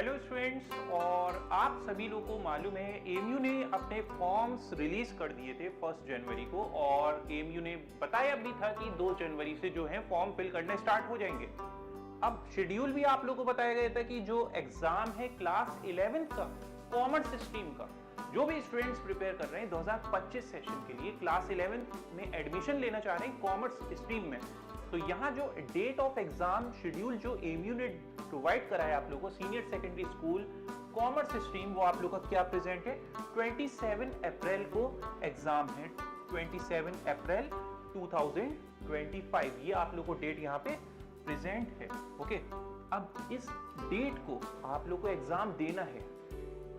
Hello students, और आप सभी लोगों को मालूम है एएमयू ने अपने फॉर्म्स रिलीज कर दिए थे 1 जनवरी को, और एएमयू ने बताया भी था कि 2 जनवरी से जो है फॉर्म फिल करने स्टार्ट हो जाएंगे। अब शेड्यूल भी आप लोगों को बताया गया था कि जो एग्जाम है क्लास 11 का कॉमर्स स्ट्रीम का, जो भी स्टूडेंट्स प्रिपेयर कर रहे हैं 2025 सेशन के लिए क्लास 11 में एडमिशन लेना चाह रहे हैं कॉमर्स स्ट्रीम में, तो यहाँ जो डेट ऑफ एग्जाम शेड्यूल जो एएमयू ने प्रोवाइड करा है आप लोगों को senior secondary school commerce stream, वो आप लोगों का क्या प्रेजेंट है 27 अप्रैल को एग्जाम है। 27 अप्रैल 2025 ये आप लोगों को डेट यहाँ पे प्रेजेंट है। ओके, अब इस डेट को आप लोग को एग्जाम देना है,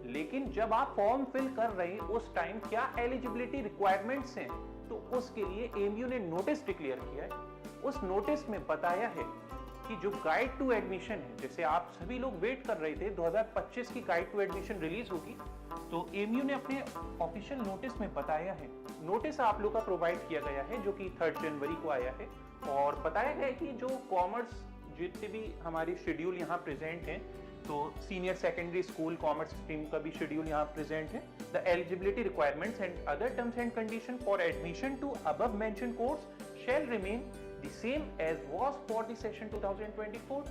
लेकिन जब आप फॉर्म फिल कर रहे हैं उस टाइम क्या एलिजिबिलिटी रिक्वायरमेंट्स हैं, तो उसके लिए एएमयू ने नोटिस डिक्लेयर किया है। उस नोटिस में बताया है कि जो गाइड टू एडमिशन है, जैसे आप सभी लोग वेट कर रहे थे 2025 की गाइड टू एडमिशन रिलीज होगी, तो एएमयू ने अपने ऑफिशियल नोटिस में बताया है, नोटिस आप लोग का प्रोवाइड किया गया है जो कि 3 जनवरी को आया है, और बताया गया है कि जो कॉमर्स जितने भी हमारी शेड्यूल यहाँ प्रेजेंट है, तो senior secondary school commerce stream का भी शेड्यूल यहाँ प्रेजेंट है। The eligibility requirements and other terms and condition for admission to above mention course shall remain the same as was for the session 2024।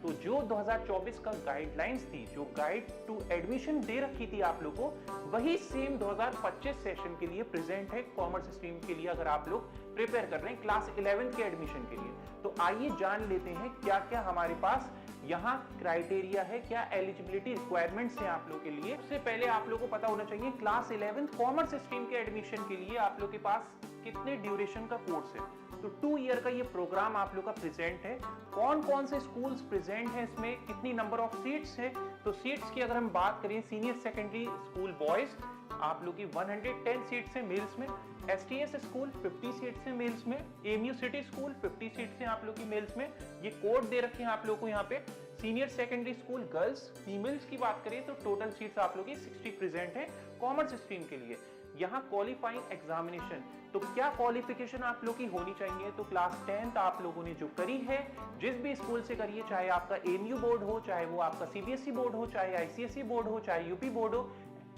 तो जो 2024 का guidelines थी, जो guide to admission दे रखी थी आप लोगों को, वही सेम 2025 सेशन के लिए प्रेजेंट है कॉमर्स स्ट्रीम के लिए, अगर आप लोग प्रिपेयर कर रहे हैं क्लास 11 के एडमिशन के लिए। तो आइए जान लेते हैं क्या क्या हमारे पास यहाँ क्राइटेरिया है, क्या एलिजिबिलिटी रिक्वायरमेंट्स हैं आप लोग के लिए। सबसे पहले आप लोग को पता होना चाहिए क्लास 11 कॉमर्स स्ट्रीम के एडमिशन के लिए आप लोग के पास कितने ड्यूरेशन का कोर्स है। तो 2 ईयर का ये प्रोग्राम आप लोग का प्रेजेंट है। कौन कौन से स्कूल्स प्रेजेंट है, इसमें कितनी नंबर ऑफ सीट्स है, तो सीट्स की अगर हम बात करें सीनियर सेकेंडरी स्कूल बॉयज आप लोग की 110 सीट्स है मेल्स में, एसटीएस स्कूल 50 सीट्स है मेल्स में, एएमयू सिटी स्कूल 50 सीट्स है आप लोग की मेल्स में। ये कोड दे रखे हैं आप लोग को यहाँ पे। Senior secondary school girls females की बात करें तो टोटल सीट्स आप लोग की 60 प्रेजेंट है कॉमर्स स्ट्रीम के लिए। यहाँ क्वालिफाइंग एग्जामिनेशन, तो क्या क्वालिफिकेशन आप लोग की होनी चाहिए, तो क्लास 10th आप लोगों ने जो करी है जिस भी स्कूल से करी है, चाहे आपका एएमयू बोर्ड हो, चाहे वो आपका सीबीएसई बोर्ड हो, चाहे आईसीएसई बोर्ड हो, चाहे यूपी बोर्ड हो,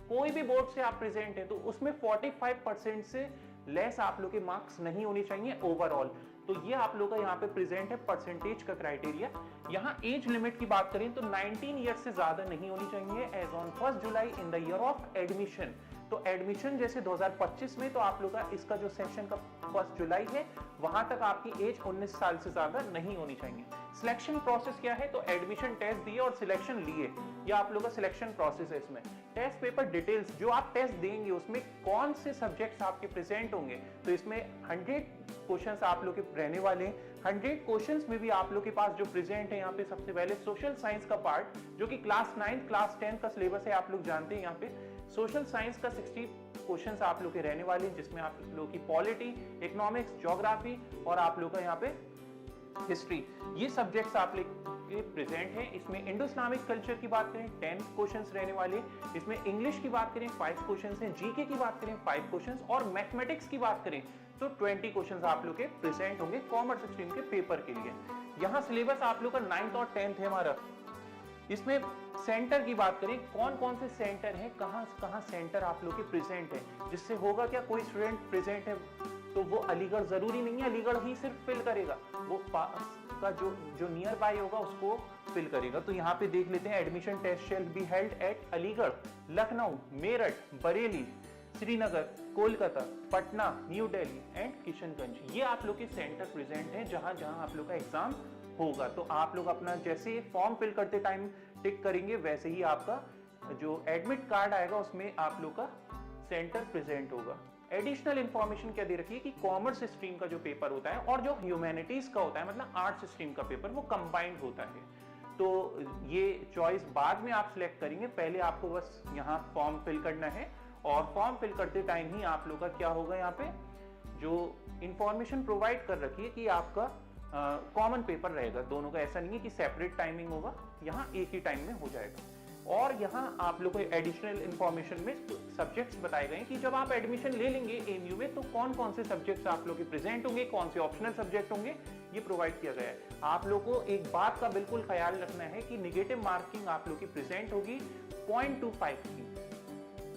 कोई भी बोर्ड से आप प्रेजेंट है, तो उसमें 45% से लेस आप लोग के मार्क्स नहीं होने चाहिए ओवरऑल। तो ये आप लोग का यहाँ पे प्रेजेंट है परसेंटेज का क्राइटेरिया। यहाँ एज लिमिट की बात करें तो 19 ईयर से ज्यादा नहीं होनी चाहिए age on 1 July in the year of admission. तो एडमिशन जैसे 2025 में, तो आप लोग का इसका जो सेशन का 1 जुलाई है वहां तक आपकी एज 19 साल से ज्यादा नहीं होनी चाहिए। सिलेक्शन प्रोसेस क्या है, तो एडमिशन टेस्ट दिए और सिलेक्शन लिए, ये आप लोग का सिलेक्शन प्रोसेस है। इसमें टेस्ट पेपर डिटेल्स, जो आप टेस्ट देंगे उसमें कौन से सब्जेक्ट्स आपके प्रेजेंट होंगे, तो इसमें 100 क्वेश्चंस आप लोग के रहने वाले हैं। 100 क्वेश्चंस में भी आप लोग के पास जो प्रेजेंट है यहाँ पे सबसे पहले सोशल साइंस का पार्ट, जो कि क्लास 9 क्लास 10 का सिलेबस है, आप लोग जानते हैं। यहाँ पे सोशल साइंस का 60 क्वेश्चंस आप लोग के रहने वाले हैं, जिसमें आप लोग की पॉलिटी, इकोनॉमिक्स, ज्योग्राफी और आप लोग का यहाँ पे हिस्ट्री, ये सब्जेक्ट्स आप लोग के प्रेजेंट हैं। इसमें इंडो इस्लामिक कल्चर की बात करें 10 क्वेश्चंस रहने वाले, इसमें इंग्लिश की बात करें 5 क्वेश्चंस हैं, जीके की बात करें 5 क्वेश्चंस, और मैथमेटिक्स की बात करें तो 20 क्वेश्चंस आप लोग के प्रेजेंट होंगे कॉमर्स स्ट्रीम के पेपर के लिए। यहाँ सिलेबस आप लोग का 9th और 10th है हमारा। इसमें सेंटर की बात करें, कौन कौन से सेंटर हैं, कहाँ सेंटर आप लोग के प्रेजेंट है, जिससे होगा क्या, कोई स्टूडेंट प्रेजेंट है तो वो अलीगढ़ जरूरी नहीं है अलीगढ़ ही सिर्फ फिल करेगा, वो पास का जो नियर बाय होगा उसको फिल करेगा। तो यहाँ पे देख लेते हैं, admission test shall be held at Aligarh, Lucknow, Meerut, Bareilly, Srinagar, Kolkata, Patna, New Delhi and Kishanganj. ये आप लोग के सेंटर प्रेजेंट हैं जहां जहां आप लोग का एग्जाम होगा। तो आप लोग अपना जैसे फॉर्म फिल करते टाइम टिक करेंगे, वैसे ही आपका जो एडमिट कार्ड आएगा उसमें आप लोग का सेंटर प्रेजेंट होगा। एडिशनल इंफॉर्मेशन क्या दे रखी है कि कॉमर्स स्ट्रीम का जो पेपर होता है और जो ह्यूमैनिटीज का होता है, मतलब आर्ट्स स्ट्रीम का पेपर, वो कंबाइंड होता है। तो ये चॉइस बाद में आप सिलेक्ट करेंगे, पहले आपको बस यहाँ फॉर्म फिल करना है, और फॉर्म फिल करते टाइम ही आप लोग का क्या होगा, यहाँ पे जो इंफॉर्मेशन प्रोवाइड कर रखी है कि आपका कॉमन पेपर रहेगा दोनों का, ऐसा नहीं है कि सेपरेट टाइमिंग होगा, यहाँ एक ही टाइम में हो जाएगा। और यहाँ आप लोग को एडिशनल इंफॉर्मेशन में सब्जेक्ट्स बताए गए कि जब आप एडमिशन ले लेंगे एएमयू में तो कौन कौन से सब्जेक्ट्स आप लोग के प्रेजेंट होंगे, कौन से ऑप्शनल सब्जेक्ट होंगे, ये प्रोवाइड किया गया है। आप लोग को एक बात का बिल्कुल ख्याल रखना है कि निगेटिव मार्किंग आप लोग की प्रेजेंट होगी 0.25 की।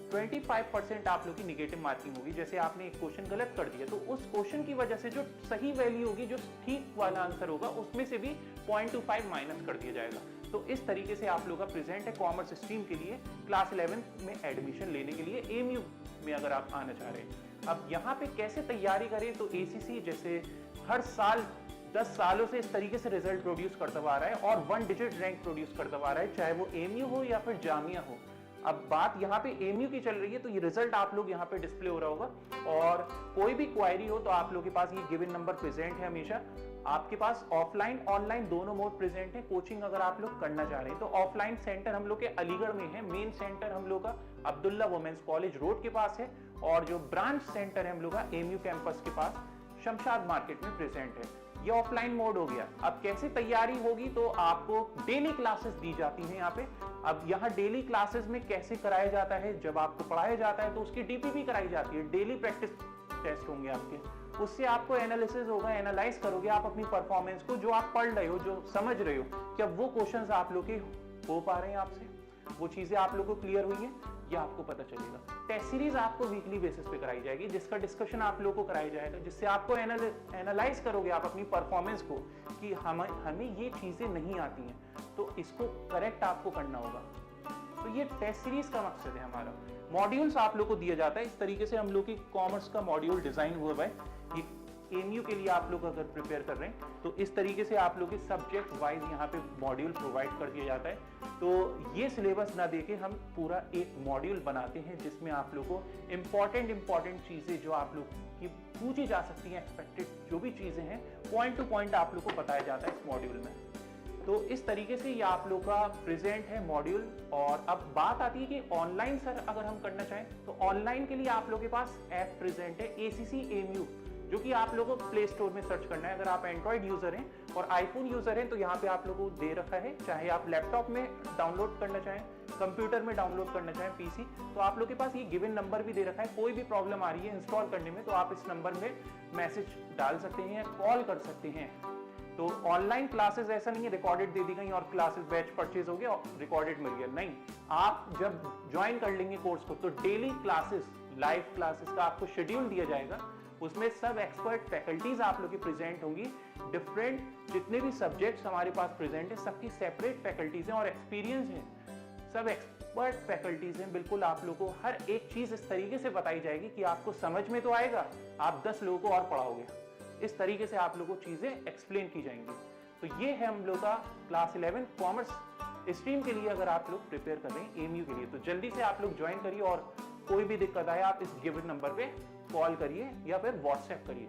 25% आप लोग की निगेटिव मार्किंग होगी। जैसे आपने एक क्वेश्चन गलत कर दिया तो उस क्वेश्चन की वजह से जो सही वैल्यू होगी, जो ठीक वाला आंसर होगा, उसमें से भी 0.25 माइनस कर दिया जाएगा। तो इस तरीके से आप लोग का प्रेजेंट है कॉमर्स स्ट्रीम के लिए क्लास 11 में एडमिशन लेने के लिए एएमयू में अगर आप आना चाह रहे हैं। अब यहाँ पे कैसे तैयारी करें, तो एसीसी जैसे हर साल 10 सालों से इस तरीके से रिजल्ट प्रोड्यूस करता आ रहा है और 1 डिजिट रैंक प्रोड्यूस करता आ रहा है, चाहे वो एएमयू हो या फिर जामिया हो। अब बात यहाँ पे एएमयू की चल रही है तो ये रिजल्ट आप लोग यहाँ पे डिस्प्ले हो रहा होगा और कोई भी क्वेरी हो तो आप लोग के पास ये गिवन नंबर प्रेजेंट है हमेशा। आपके पास ऑफलाइन ऑनलाइन दोनों मोड प्रेजेंट है। कोचिंग अगर आप लोग करना चाह रहे हैं तो ऑफलाइन सेंटर हम लोग के अलीगढ़ में है, मेन सेंटर हम लोग का अब्दुल्ला वुमेन्स कॉलेज रोड के पास है और जो ब्रांच सेंटर है हम लोग का एएमयू कैंपस के पास शमशाद मार्केट में प्रेजेंट है। ये ऑफलाइन मोड हो गया। अब कैसे तैयारी होगी, तो आपको डेली क्लासेस दी जाती हैं यहाँ पे। अब यहाँ डेली क्लासेस में कैसे कराया जाता है, जब आपको पढ़ाया जाता है तो उसकी डीपीपी कराई जाती है, डेली प्रैक्टिस टेस्ट होंगे आपके, उससे आपको एनालिसिस होगा, एनालाइज करोगे आप अपनी परफॉर्मेंस को, जो आप पढ़ रहे हो, जो समझ रहे हो, क्या वो क्वेश्चंस आप लोग के हो पा रहे हैं आपसे, वो चीजें आप लोग को क्लियर हुई है, ये आपको पता चलेगा। टेस्ट सीरीज आपको वीकली बेसिस पे कराई जाएगी जिसका डिस्कशन आप लोगों को कराया जाएगा, जिससे आपको एनालाइज करोगे आप अपनी परफॉर्मेंस को कि हमें ये चीजें नहीं आती हैं तो इसको करेक्ट आपको करना होगा। तो ये टेस्ट सीरीज का मकसद है हमारा। मॉड्यूल्स आप लोग को दिया जाता है, इस तरीके से हम लोग की कॉमर्स का मॉड्यूल डिजाइन हुआ है। ये एएमयू के लिए आप लोग अगर प्रिपेयर कर रहे हैं तो इस तरीके से आप लोग के सब्जेक्ट वाइज यहाँ पे मॉड्यूल प्रोवाइड कर दिया जाता है। तो ये सिलेबस ना देके हम पूरा एक मॉड्यूल बनाते हैं जिसमें आप लोग को इंपॉर्टेंट चीजें जो आप लोग की पूछी जा सकती हैं, एक्सपेक्टेड जो भी चीजें हैं, पॉइंट टू पॉइंट आप लोग को बताया जाता है इस मॉड्यूल में। तो इस तरीके से ये आप लोग का प्रेजेंट है मॉड्यूल। और अब बात आती है कि ऑनलाइन सर अगर हम करना चाहें तो ऑनलाइन के लिए आप लोग के पास ऐप प्रेजेंट है एसीसी एएमयू, जो कि आप लोगों को प्ले स्टोर में सर्च करना है। अगर आप एंड्रॉइड यूजर हैं और आईफोन यूजर हैं तो यहाँ पे आप लोगों को दे रखा है, चाहे आप लैपटॉप में डाउनलोड करना चाहें, कंप्यूटर में डाउनलोड करना चाहें, पीसी, तो आप लोग के पास ये गिवन नंबर भी दे रखा है। कोई भी प्रॉब्लम आ रही है इंस्टॉल करने में तो आप इस नंबर में मैसेज डाल सकते हैं या कॉल कर सकते हैं। तो ऑनलाइन क्लासेस ऐसा नहीं है रिकॉर्डेड दे दी गई और क्लासेस बैच परचेज हो गया और रिकॉर्डेड मिल गया, नहीं। आप जब ज्वाइन कर लेंगे कोर्स को तो डेली क्लासेस, लाइव क्लासेस का आपको शेड्यूल दिया जाएगा। उसमें सब एक्सपर्ट फैकल्टीज आप लोग की प्रेजेंट होंगी। डिफरेंट जितने भी सब्जेक्ट्स हमारे पास प्रेजेंट है सबकी सेपरेट फैकल्टीज हैं और एक्सपीरियंस हैं, सब एक्सपर्ट फैकल्टीज हैं। बिल्कुल आप लोग को हर एक चीज इस तरीके से बताई जाएगी कि आपको समझ में तो आएगा, आप 10 लोगों को और पढ़ाओगे। इस तरीके से आप लोगों को चीजें एक्सप्लेन की जाएंगी। तो ये है हम लोग का क्लास 11 कॉमर्स स्ट्रीम के लिए अगर आप लोग प्रिपेयर कर रहे हैं एएमयू के लिए, तो जल्दी से आप लोग ज्वाइन करिए और कोई भी दिक्कत आए आप इस गिवन नंबर पे कॉल करिए या फिर व्हाट्सएप करिए।